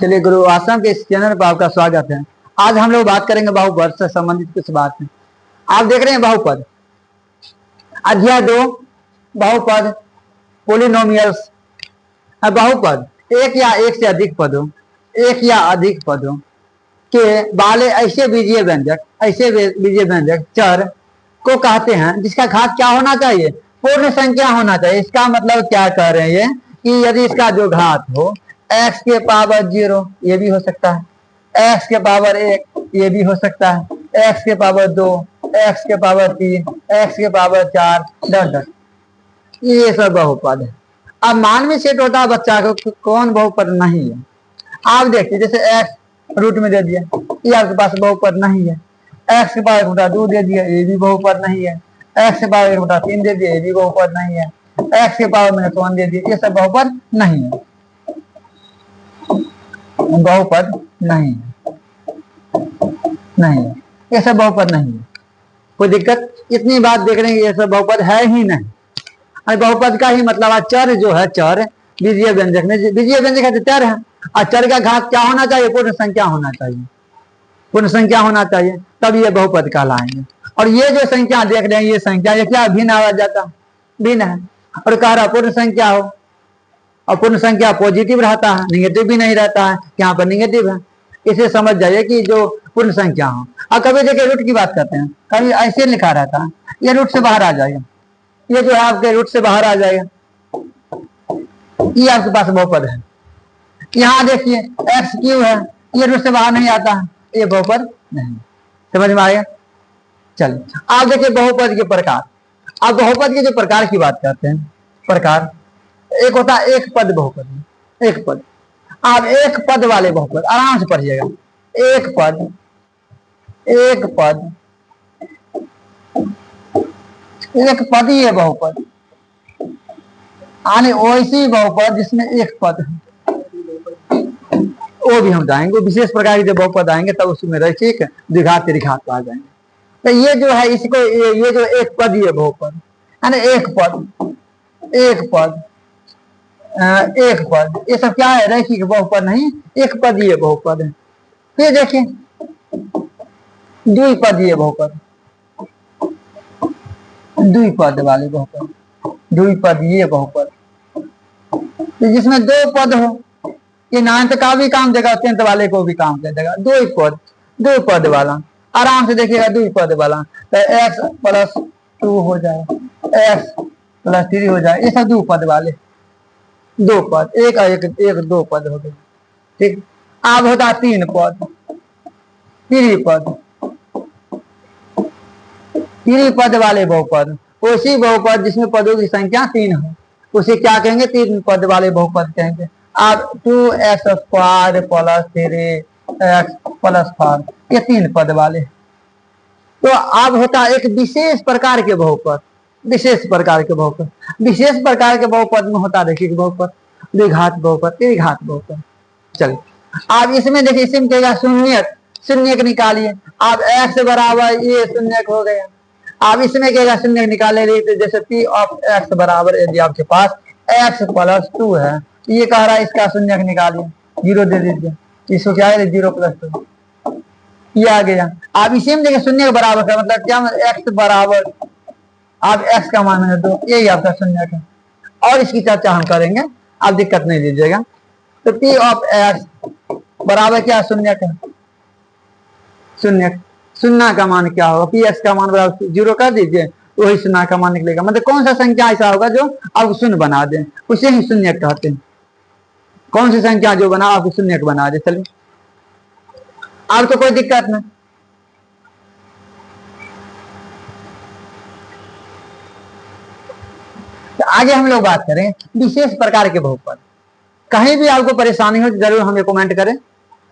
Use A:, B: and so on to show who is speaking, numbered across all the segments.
A: चलिए, गुरु आश्रम के इस चैनल पर आपका स्वागत है। आज हम लोग बात करेंगे बहुपद से संबंधित कुछ बात है। आप देख रहे हैं बहुपद अध्याय 2 बहुपद पोलिनोमियल्स। बहुपद एक या एक से अधिक पदों, एक या अधिक पदों के वाले ऐसे बीजीय व्यंजक चर को कहते हैं जिसका घात क्या होना चाहिए, पूर्ण संख्या होना चाहिए। इसका मतलब क्या कह रहे हैं कि यदि इसका जो घात हो x के पावर 0 ये भी हो सकता है, x के पावर 1 ये भी हो सकता है, x के पावर 2, x के पावर 3, x के पावर 4 डन, ये सब बहुपद है। अब मान में सेट होता है बच्चा को कौन बहुपद नहीं है। आप देखिए जैसे x रूट में दे दिया, ये आपके पास बहुपद नहीं है। x के पावर 1/2 दे दिया, ये भी बहुपद नहीं है। x के पावर 1/3 दे दिया, ये भी बहुपद नहीं है। x के पावर -1 दे दिया, ये सब बहुपद नहीं है, बहुपद नहीं है, नहीं है, ये सब बहुपद नहीं है। कोई दिक्कत? इतनी बात देख रहे हैं, ये सब बहुपद है ही नहीं। और बहुपद का ही मतलब चर जो है, चर बीजीय व्यंजक में, बीजीय व्यंजक है तो चर है, और चर का घात क्या होना चाहिए, पूर्ण संख्या होना चाहिए, पूर्ण संख्या होना चाहिए, तब ये बहुपद कहलाएंगे। और ये जो संख्या देख रहे हैं, ये संख्या ये क्या भिन्न आ जाता, भिन्न है। और कह रहा पूर्ण संख्या हो, और पूर्ण संख्या पॉजिटिव रहता है, निगेटिव भी नहीं रहता है, यहाँ पर निगेटिव है। इसे समझ जाइए कि जो पूर्ण संख्या हो। और कभी देखिए रूट की बात करते हैं, कभी ऐसे लिखा रहता है, ये रूट से बाहर आ जाएगा, ये जो है आपके रूट से बाहर आ जाएगा, ये आपके पास बहुपद है। यहाँ देखिए एक्स क्यू है, ये रूट से बाहर नहीं आता है, ये बहुपद नहीं। समझ में आएगा? चलिए आप देखिए बहुपद के प्रकार। आप बहुपद के जो प्रकार की बात करते हैं, प्रकार एक होता है एक पद बहुपद, एक पद। आप एक पद वाले बहुपद आराम से पढ़िएगा, एक पद, एक पद, एक पदीय बहुपद, यानी वैसी बहुपद जिसमें एक पद है, वो भी हम जाएंगे। विशेष प्रकार के जो बहुपद आएंगे तब उसमें रैखिक द्विघात त्रिघात आ जाएंगे। तो ये जो है इसको ये जो एक पदीय बहुपद, यानी एक पद, एक पद, एक पद, ये सब क्या है, रैखिक बहुपद नहीं, एक पदीय बहुपद है। फिर देखिए द्विपदीय बहुपद, द्विपद वाले बहुपद, द्विपदीय बहुपद जिसमें दो पद हो, ये नान्त का भी काम देगा, अत्यंत वाले को भी काम कर देगा। दो पद, दो पद वाला आराम से देखिएगा, दो पद वाला तो x+2 हो जाए, x+3 हो जाए, ये सब दो पद वाले, दो पद, एक एक दो पद हो गए। ठीक, अब होता तीन पद, त्रिपद, त्रिपद वाले बहुपद, उसी बहुपद जिसमें पदों की संख्या 3 हो, उसे क्या कहेंगे, तीन पद वाले बहुपद कहेंगे। अब 2x² + 3x+4, ये तीन पद वाले। तो अब होता है एक विशेष प्रकार के बहुपद, विशेष प्रकार के बहुपद, विशेष प्रकार के बहुपद में होता देखिए बहुपद, द्विघात बहुपद, त्रिघात बहुपद। चलिए अब इसमें देखिए, इसमें कहेगा शून्यक, शून्यक निकालिए। अब x बराबर ये शून्यक हो गया। अब इसमें कहेगा शून्यक निकाले रही, तो जैसे p(x) बराबर, यदि आपके पास x+2 है, ये कह रहा है इसका शून्यक निकालिए, 0 दे दीजिए, इसको क्या है 0+2, ये आ गया। अब इसी में देखिए शून्य के बराबर का मतलब क्या, x बराबर, आप x का मान है 2, यही आपका शून्यक है। और इसकी चर्चा हम करेंगे, आप दिक्कत नहीं दीजिएगा। तो p(x) बराबर क्या, शून्यक है, शून्यक, शून्य का मान क्या होगा, px का मान बराबर 0 कर दीजिए, वही शून्य का मान निकलेगा। मतलब कौन सा संख्या ऐसा होगा जो आप शून्य बना दें, उसे ही शून्य कहते हैं। कौन सी संख्या जो बना आपको शून्य बना दे। चलिए अब तो कोई दिक्कत नहीं। तो आगे हम लोग बात करें विशेष प्रकार के बहुपद। कहीं भी आपको परेशानी हो जरूर हमें कमेंट करें।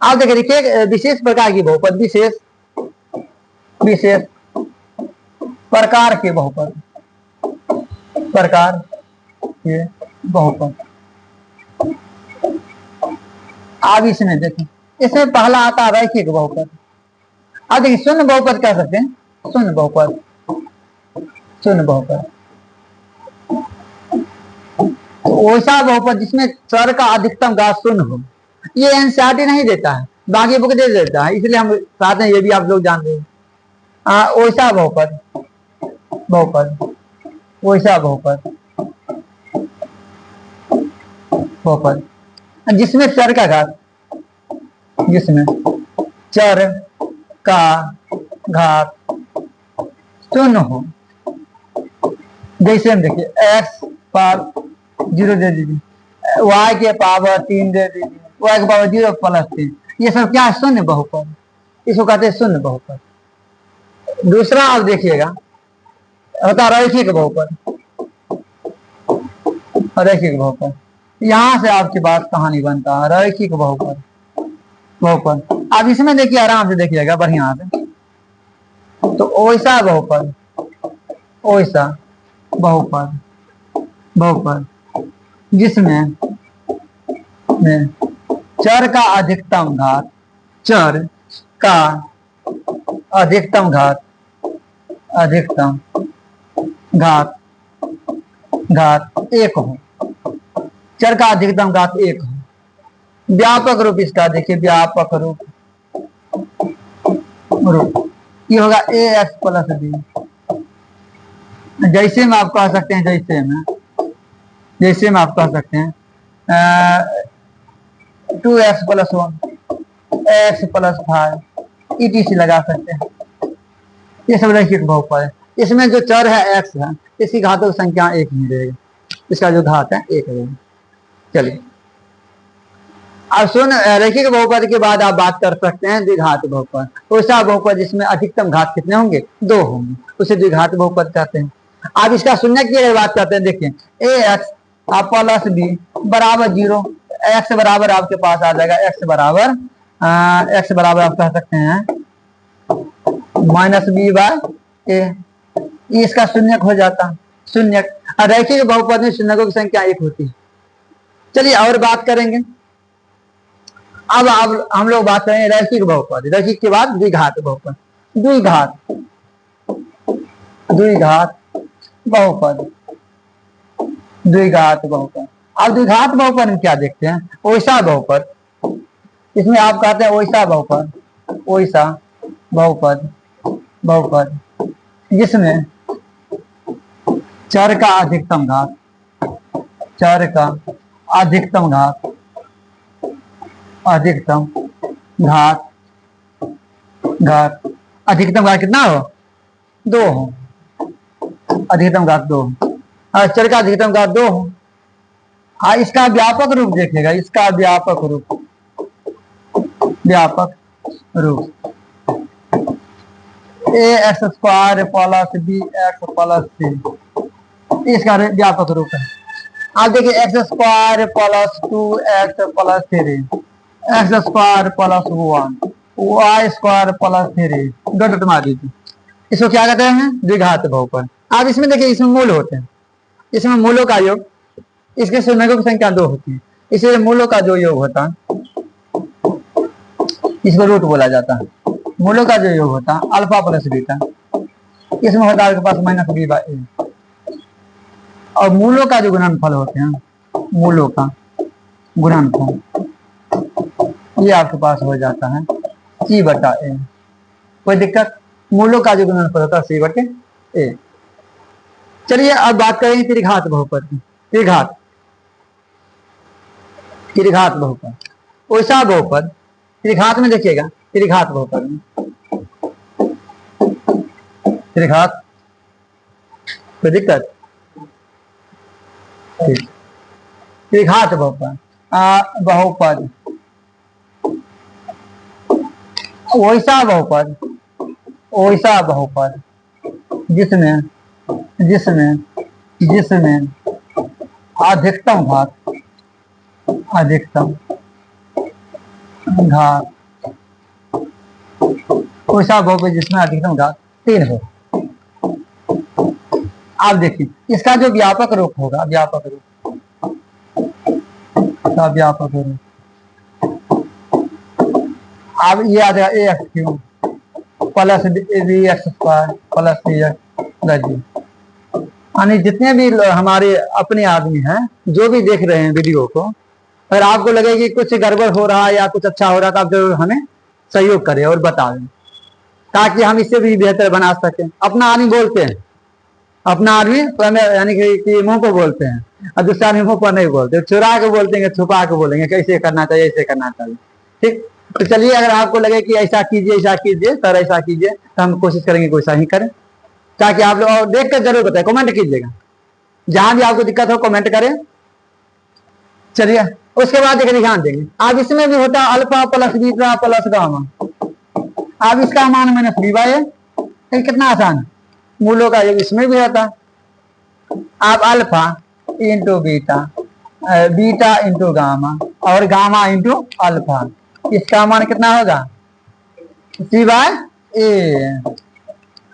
A: आप देखिए विशेष प्रकार की बहुपद, विशेष विशेष प्रकार के बहुपद, प्रकार के बहुपद। अब इसमें देखिए, इसमें पहला आता है रैखिक बहुपद। अब देखिए शून्य बहुपद कह सकते हैं, शून्य बहुपद, शून्य बहुपद वैसा बहुपद जिसमें चर का अधिकतम घात शून्य हो, ये एनसीईआरटी नहीं देता है, बाकी बुक दे देता है, इसलिए हम चाहते हैं ये भी आप लोग जान दें। ओइसा बहुपद, बहुपद, ओइसा बहुपद, बहुपद जिसमें चर का घात, जिसमें चर का घात शून्य हो। जैसे हम देखिए एक्स पावर 0 दे दीजिए, y के पावर 3 दे दीजिए, y के पावर 0 प्लस 3, ये सब क्या है? शून्य बहुपद, इसको कहते हैं शून्य बहुपद। दूसरा आप देखिएगा होता रैखिक बहुपद, रैखिक बहुपद। यहां से आपकी बात कहानी बनता है, रैखिक बहुपद, बहुपद। आप इसमें देखिए, आराम से देखिएगा, बढ़िया से। तो ओइसा बहुपद, ओइसा बहुपद, बहुपद जिसमें चर का अधिकतम घात, चर का अधिकतम घात, अधिकतम घात, घात 1 हो, चर का अधिकतम घात 1 हो। व्यापक रूप इसका देखिए, व्यापक रूप, रूप ये होगा ए एक्स प्लस बी। जैसे में आप कह सकते हैं, जैसे में आप कह सकते हैं 2x plus 1, x plus 5, ETC लगा सकते हैं। ये सब रैखिक बहुपद है। इसमें जो चर है x है, इसकी घातों की संख्या 1 ही रहेगी, इसका जो घात है 1 रहेगी। चलिए अब सुन, रैखिक बहुपद के बाद आप बात कर सकते हैं द्विघात बहुपद। वैसा बहुपद जिसमें अधिकतम घात कितने होंगे? 2 होंगे, उसे द्विघात बहुपद कहते हैं। आप इसका शून्य की अगर बात करते हैं, देखिए ए एक्स प्लस बी बराबर 0, एक्स बराबर आपके पास आ जाएगा, एक्स बराबर आप कह सकते हैं माइनस बी बाय ए, इसका शून्य हो जाता है, शून्य। रैखिक बहुपद में शून्यकों की संख्या 1 होती है। चलिए और बात करेंगे। अब हम लोग बात करेंगे रैखिक बहुपद, रैखिक के बाद द्विघात बहुपद। द्विघात, द्विघात बहुपद, द्विघात बहुपद। अब द्विघात बहुपद में क्या देखते हैं? ओइसा बहुपद। इसमें आप कहते हैं ओइसा बहुपद, ओइसा बहुपद, बहुपद जिसमें चर का अधिकतम घात, चर का अधिकतम घात, अधिकतम घात, घात अधिकतम घात कितना हो? 2 हो, अधिकतम घात 2 हो, चर का अधिकतम घात 2 हो। इसका व्यापक रूप देखिएगा, इसका व्यापक रूप, व्यापक रूप A x square plus B x plus C, इसका व्यापक रूप है। आप देखिए x square plus 2x plus 3, x square plus 1, y square plus 3, dot मार दीजिए। इसको क्या कहते हैं? द्विघात बहुपद। आप इसमें देखिए, इसमें मूल होते हैं, इसमें मूलों का योग, इसके शून्यकों की संख्या 2 होती है, इसलिए मूलों का जो योग होता है इसको रूट बोला जाता है। मूलों का जो योग होता है अल्फा प्लस बीटा, इसमें होता है आपके पास माइनस बी बाई ए। और मूलों का जो गुणनफल होते हैं, मूलों का गुणनफल, ये आपके पास हो जाता है सी बटा ए। कोई दिक्कत? मूलों का जो गुणनफल होता है सी बटे ए। चलिए अब बात करेंगे त्रिघात बहुपद की। त्रिघात, त्रिघात बहुपद, ओइसा बहुपद। त्रिघात में देखिएगा, त्रिघात बहुपद में, त्रिघात, कोई दिक्कत? त्रिघात बहुपद, बहुपद ओइसा बहुपद, ओइसा बहुपद जिसमें, जिसमें, जिसमें अधिकतम घात, अधिकतम घात, ओइसा बहुपद जिसमें अधिकतम घात 3 हो। आप देखिए इसका जो व्यापक रूप होगा, व्यापक रूप, व्यापक रूप, अब ये आ जाएगा A x cube plus B x square plus C x plus G. यानी जितने भी हमारे अपने आदमी हैं, जो भी देख रहे हैं वीडियो को, अगर आपको लगे कि कुछ गड़बड़ हो रहा है या कुछ अच्छा हो रहा है तो आप जरूर हमें सहयोग करें और बताएं, ताकि हम इससे भी बेहतर बना सकें। अपना आदमी बोलते हैं, अपना आदमी यानी कि मुंह को बोलते हैं, और दूसरा आदमी मुंह पर नहीं बोलते, चुरा के बोलते हैं, छुपा के बोलेंगे कैसे करना चाहिए, ऐसे करना चाहिए। ठीक, तो चलिए, अगर आपको लगे कि ऐसा कीजिए सर, ऐसा कीजिए, तो हम कोशिश करेंगे कि वैसा ही करें, ताकि आप लोग देख कर जरूर बताएं, कमेंट कीजिएगा, जहां भी आपको दिक्कत हो कमेंट करें। चलिए, उसके बाद एक ध्यान देंगे, अब इसमें भी होता है alpha plus beta plus gamma. अब इसका मान मैंने फ्री बाय है, कितना आसान है, मूलों का योग इसमें भी होता है। अब alpha into beta, beta into gamma, और गामा इंटू अल्फा, इसका मान कितना होगा, सी बाय ए।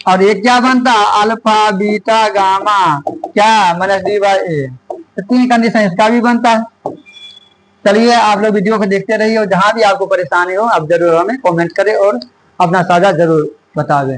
A: और ये क्या बनता है, अल्फा बीटा गामा क्या माइनस डी बाय ए, तो 3 कंडीशन इसका भी बनता है। चलिए, आप लोग वीडियो को देखते रहिए, और जहां भी आपको परेशानी हो आप जरूर हमें कमेंट करें और अपना साझा जरूर बतावें।